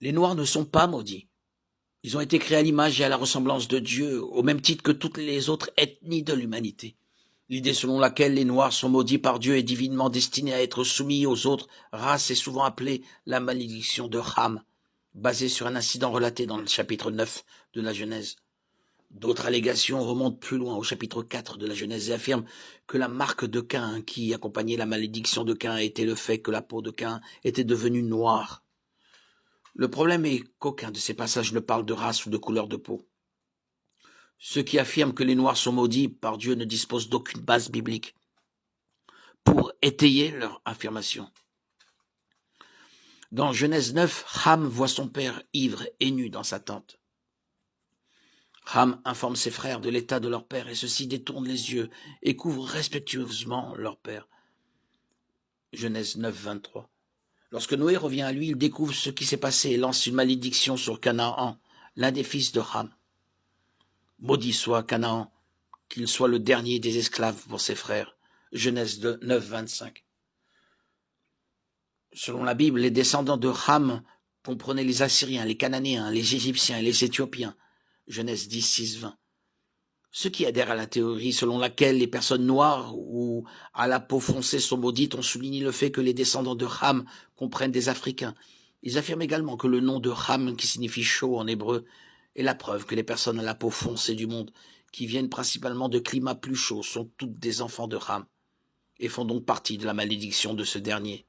Les Noirs ne sont pas maudits. Ils ont été créés à l'image et à la ressemblance de Dieu, au même titre que toutes les autres ethnies de l'humanité. L'idée selon laquelle les Noirs sont maudits par Dieu et divinement destinés à être soumis aux autres races est souvent appelée la malédiction de Ham, basée sur un incident relaté dans le chapitre 9 de la Genèse. D'autres allégations remontent plus loin au chapitre 4 de la Genèse et affirment que la marque de Caïn qui accompagnait la malédiction de Caïn était le fait que la peau de Caïn était devenue noire. Le problème est qu'aucun de ces passages ne parle de race ou de couleur de peau. Ceux qui affirment que les Noirs sont maudits par Dieu ne disposent d'aucune base biblique pour étayer leur affirmation. Dans Genèse 9, Ham voit son père ivre et nu dans sa tente. Ham informe ses frères de l'état de leur père et ceux-ci détournent les yeux et couvrent respectueusement leur père. Genèse 9, 23. Lorsque Noé revient à lui, il découvre ce qui s'est passé et lance une malédiction sur Canaan, l'un des fils de Ham. Maudit soit Canaan, qu'il soit le dernier des esclaves pour ses frères. Genèse 9, 25. Selon la Bible, les descendants de Ham comprenaient les Assyriens, les Cananéens, les Égyptiens et les Éthiopiens. Genèse 10, 6, 20. Ceux qui adhèrent à la théorie selon laquelle les personnes noires ou à la peau foncée sont maudites ont souligné le fait que les descendants de Ham comprennent des Africains. Ils affirment également que le nom de Ham, qui signifie chaud en hébreu, est la preuve que les personnes à la peau foncée du monde, qui viennent principalement de climats plus chauds, sont toutes des enfants de Ham et font donc partie de la malédiction de ce dernier.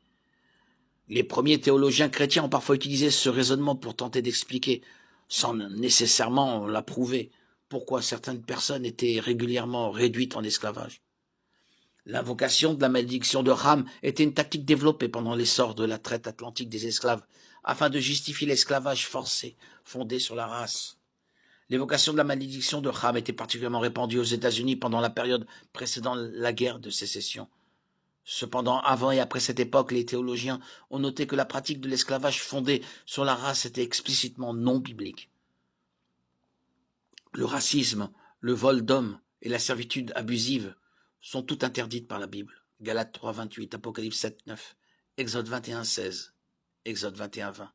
Les premiers théologiens chrétiens ont parfois utilisé ce raisonnement pour tenter d'expliquer, sans nécessairement l'approuver, pourquoi certaines personnes étaient régulièrement réduites en esclavage. L'invocation de la malédiction de Ham était une tactique développée pendant l'essor de la traite atlantique des esclaves, afin de justifier l'esclavage forcé, fondé sur la race. L'évocation de la malédiction de Ham était particulièrement répandue aux États-Unis pendant la période précédant la guerre de sécession. Cependant, avant et après cette époque, les théologiens ont noté que la pratique de l'esclavage fondé sur la race était explicitement non biblique. Le racisme, le vol d'hommes et la servitude abusive sont toutes interdites par la Bible. Galates 3, 28, Apocalypse 7, 9, Exode 21, 16, Exode 21, 20.